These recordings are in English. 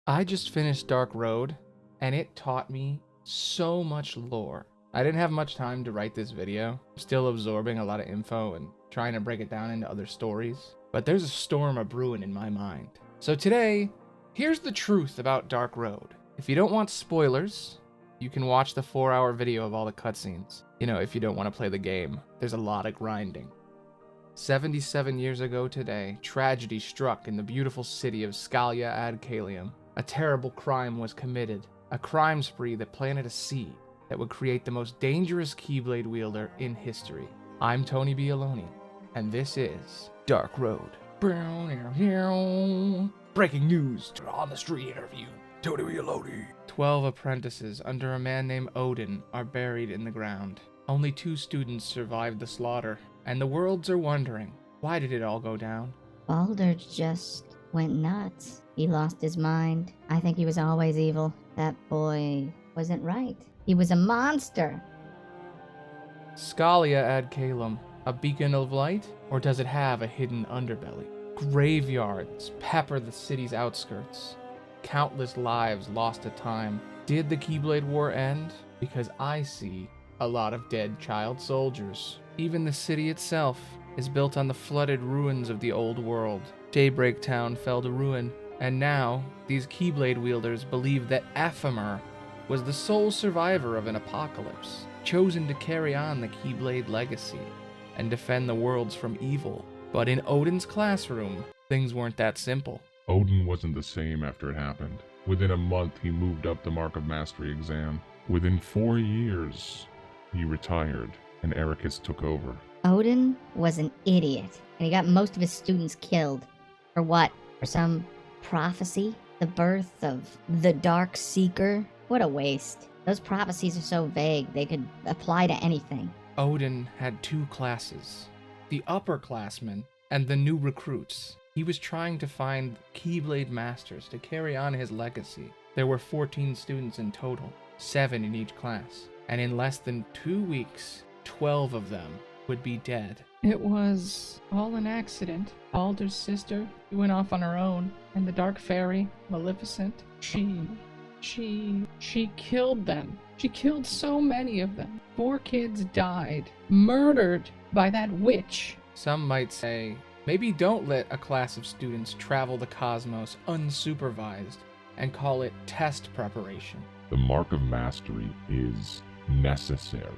I just finished Dark Road, and it taught me so much lore. I didn't have much time to write this video. I'm still absorbing a lot of info and trying to break it down into other stories. But there's a storm a-brewing in my mind. So today, here's the truth about Dark Road. If you don't want spoilers, you can watch the 4-hour video of all the cutscenes. You know, if you don't want to play the game. There's a lot of grinding. 77 years ago today, tragedy struck in the beautiful city of Scalia ad Caelum. A terrible crime was committed, a crime spree that planted a seed that would create the most dangerous Keyblade wielder in history. I'm Tony Bialoni, and this is Dark Road. Breaking news, on the street interview, Tony Bialoni. 12 apprentices under a man named Odin are buried in the ground. Only 2 students survived the slaughter, and the worlds are wondering, why did it all go down? Baldur just went nuts. He lost his mind. I think he was always evil. That boy wasn't right. He was a monster. Scalia ad Caelum, a beacon of light, or does it have a hidden underbelly? Graveyards pepper the city's outskirts. Countless lives lost to time. Did the Keyblade War end? Because I see a lot of dead child soldiers. Even the city itself is built on the flooded ruins of the old world. Daybreak Town fell to ruin, and now these Keyblade wielders believe that Ephemer was the sole survivor of an apocalypse, chosen to carry on the Keyblade legacy and defend the worlds from evil. But in Odin's classroom, things weren't that simple. Odin wasn't the same after it happened. Within a month, he moved up the Mark of Mastery exam. Within 4 years, he retired, and Ericus took over. Odin was an idiot, and he got most of his students killed. For what? For some prophecy? The birth of the Dark Seeker? What a waste. Those prophecies are so vague, they could apply to anything. Odin had 2 classes, the upperclassmen and the new recruits. He was trying to find Keyblade masters to carry on his legacy. There were 14 students in total, 7 in each class, and in less than 2 weeks, 12 of them would be dead. It was all an accident. Baldur's sister, she went off on her own, and the Dark Fairy, Maleficent, she killed them. She killed so many of them. 4 kids died, murdered by that witch. Some might say, maybe don't let a class of students travel the cosmos unsupervised and call it test preparation. The Mark of Mastery is necessary.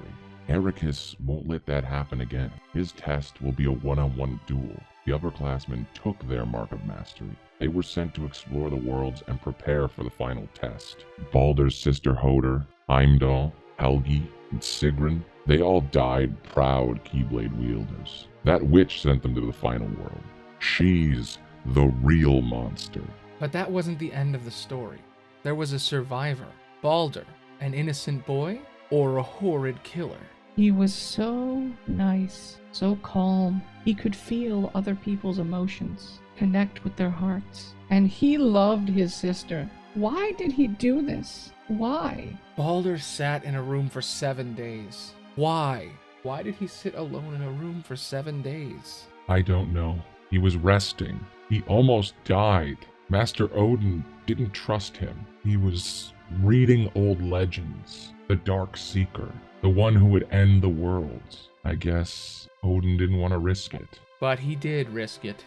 Ericus won't let that happen again. His test will be a one-on-one duel. The upperclassmen took their Mark of Mastery. They were sent to explore the worlds and prepare for the final test. Baldur's sister Hoder, Heimdall, Helgi, and Sigrun, they all died proud Keyblade wielders. That witch sent them to the final world. She's the real monster. But that wasn't the end of the story. There was a survivor, Baldur, an innocent boy, or a horrid killer. He was so nice, so calm. He could feel other people's emotions, connect with their hearts. And he loved his sister. Why did he do this? Why? Baldur sat in a room for 7 days. Why? Why did he sit alone in a room for 7 days? I don't know. He was resting. He almost died. Master Odin didn't trust him. He was reading old legends. The Dark Seeker, the one who would end the worlds. I guess Odin didn't want to risk it. But he did risk it.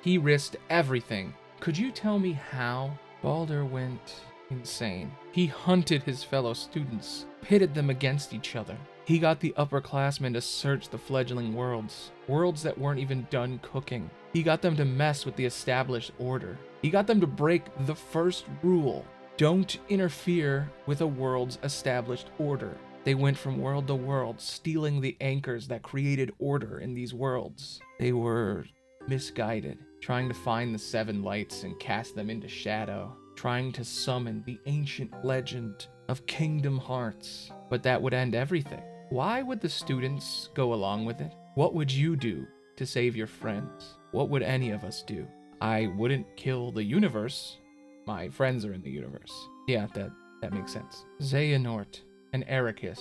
He risked everything. Could you tell me how? Baldur went insane. He hunted his fellow students, pitted them against each other. He got the upperclassmen to search the fledgling worlds that weren't even done cooking. He got them to mess with the established order. He got them to break the first rule. Don't interfere with a world's established order. They went from world to world, stealing the anchors that created order in these worlds. They were misguided, trying to find the 7 lights and cast them into shadow, trying to summon the ancient legend of Kingdom Hearts. But that would end everything. Why would the students go along with it? What would you do to save your friends? What would any of us do? I wouldn't kill the universe. My friends are in the universe. Yeah, that makes sense. Xehanort and Ericus,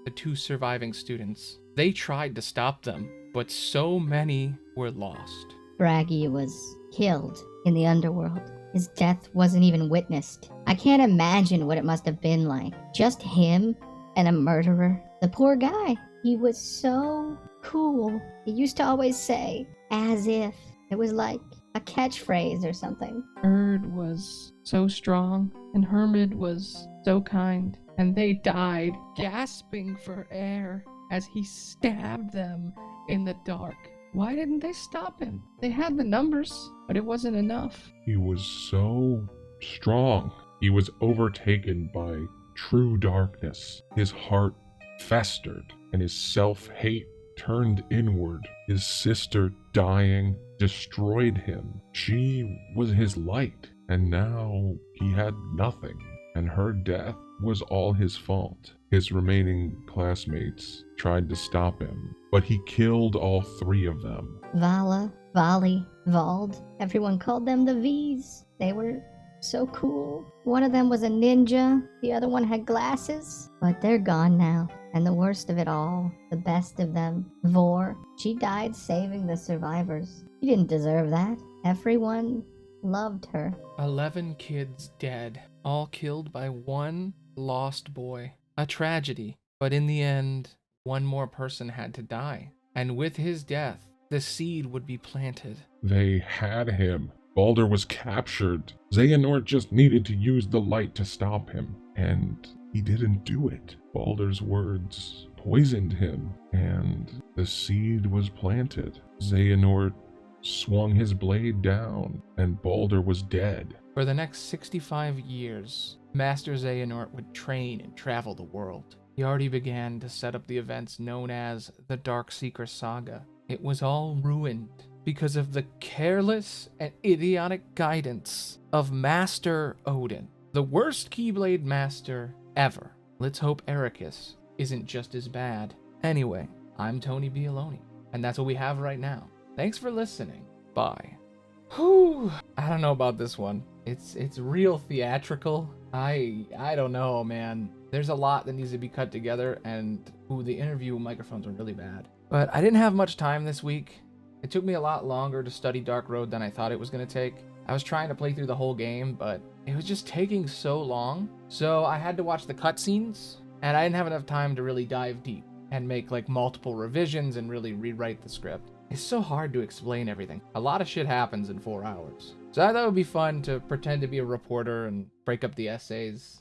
the 2 surviving students, they tried to stop them, but so many were lost. Bragi was killed in the underworld. his death wasn't even witnessed. I can't imagine what it must have been like. Just him and a murderer. The poor guy. He was so cool. He used to always say, as if. It was like a catchphrase or something. Erd was so strong, and Hermod was so kind, and they died, gasping for air as he stabbed them in the dark. Why didn't they stop him? They had the numbers, but it wasn't enough. He was so strong. He was overtaken by true darkness. His heart festered, and his self-hate turned inward. His sister dying destroyed him. She was his light, and now he had nothing, and her death was all his fault. His remaining classmates tried to stop him, but he killed all 3 of them. Vala, Vali, Vald. Everyone called them the V's. They were so cool. One of them was a ninja. The other one had glasses. But they're gone now. And the worst of it all, the best of them, Vor. She died saving the survivors. She didn't deserve that. Everyone loved her. 11 kids dead, all killed by one lost boy. A tragedy. But in the end, one more person had to die. And with his death, the seed would be planted. They had him. Balder was captured. Xehanort just needed to use the light to stop him, and he didn't do it. Balder's words poisoned him, and the seed was planted. Xehanort swung his blade down, and Balder was dead. For the next 65 years, Master Xehanort would train and travel the world. He already began to set up the events known as the Darkseeker Saga. It was all ruined because of the careless and idiotic guidance of Master Odin, the worst Keyblade master ever. Let's hope Ericus isn't just as bad. Anyway, I'm Tony Bialoni, and that's what we have right now. Thanks for listening. Bye. Whew. I don't know about this one. It's real theatrical. I don't know, man. There's a lot that needs to be cut together, and the interview microphones are really bad. But I didn't have much time this week. It took me a lot longer to study Dark Road than I thought it was going to take. I was trying to play through the whole game, but it was just taking so long. So I had to watch the cutscenes, and I didn't have enough time to really dive deep and make like multiple revisions and really rewrite the script. It's so hard to explain everything. A lot of shit happens in 4 hours. So I thought it would be fun to pretend to be a reporter and break up the essays.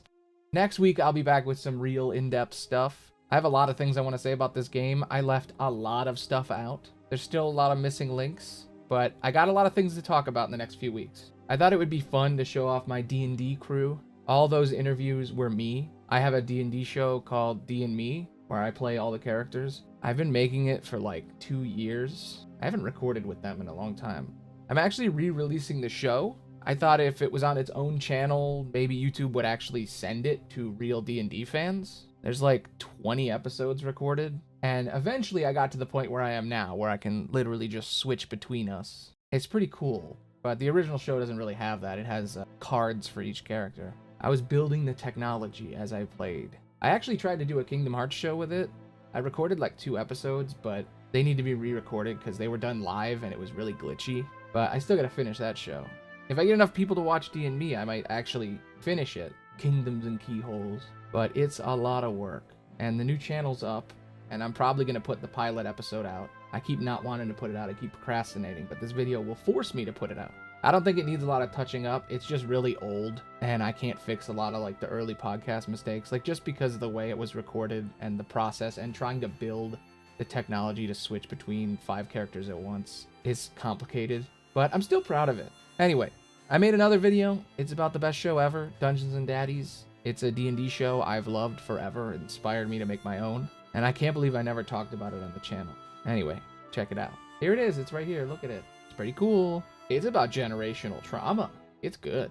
Next week, I'll be back with some real in-depth stuff. I have a lot of things I want to say about this game. I left a lot of stuff out. There's still a lot of missing links, but I got a lot of things to talk about in the next few weeks. I thought it would be fun to show off my D&D crew. All those interviews were me. I have a D&D show called D&Me, where I play all the characters. I've been making it for like 2 years. I haven't recorded with them in a long time. I'm actually re-releasing the show. I thought if it was on its own channel, maybe YouTube would actually send it to real D&D fans. There's like 20 episodes recorded. And eventually I got to the point where I am now, where I can literally just switch between us. It's pretty cool, but the original show doesn't really have that. It has cards for each character. I was building the technology as I played. I actually tried to do a Kingdom Hearts show with it. I recorded like 2 episodes, but they need to be re-recorded because they were done live and it was really glitchy. But I still gotta finish that show. If I get enough people to watch D&Me, I might actually finish it. Kingdoms and Keyholes. But it's a lot of work. And the new channel's up, and I'm probably gonna put the pilot episode out. I keep not wanting to put it out, I keep procrastinating, but this video will force me to put it out. I don't think it needs a lot of touching up, it's just really old, and I can't fix a lot of like the early podcast mistakes, like just because of the way it was recorded and the process and trying to build the technology to switch between 5 characters at once is complicated, but I'm still proud of it. Anyway, I made another video. It's about the best show ever, Dungeons and Daddies. It's a D&D show I've loved forever. It inspired me to make my own, and I can't believe I never talked about it on the channel. Anyway, check it out. Here it is. It's right here. Look at it. It's pretty cool. It's about generational trauma. It's good.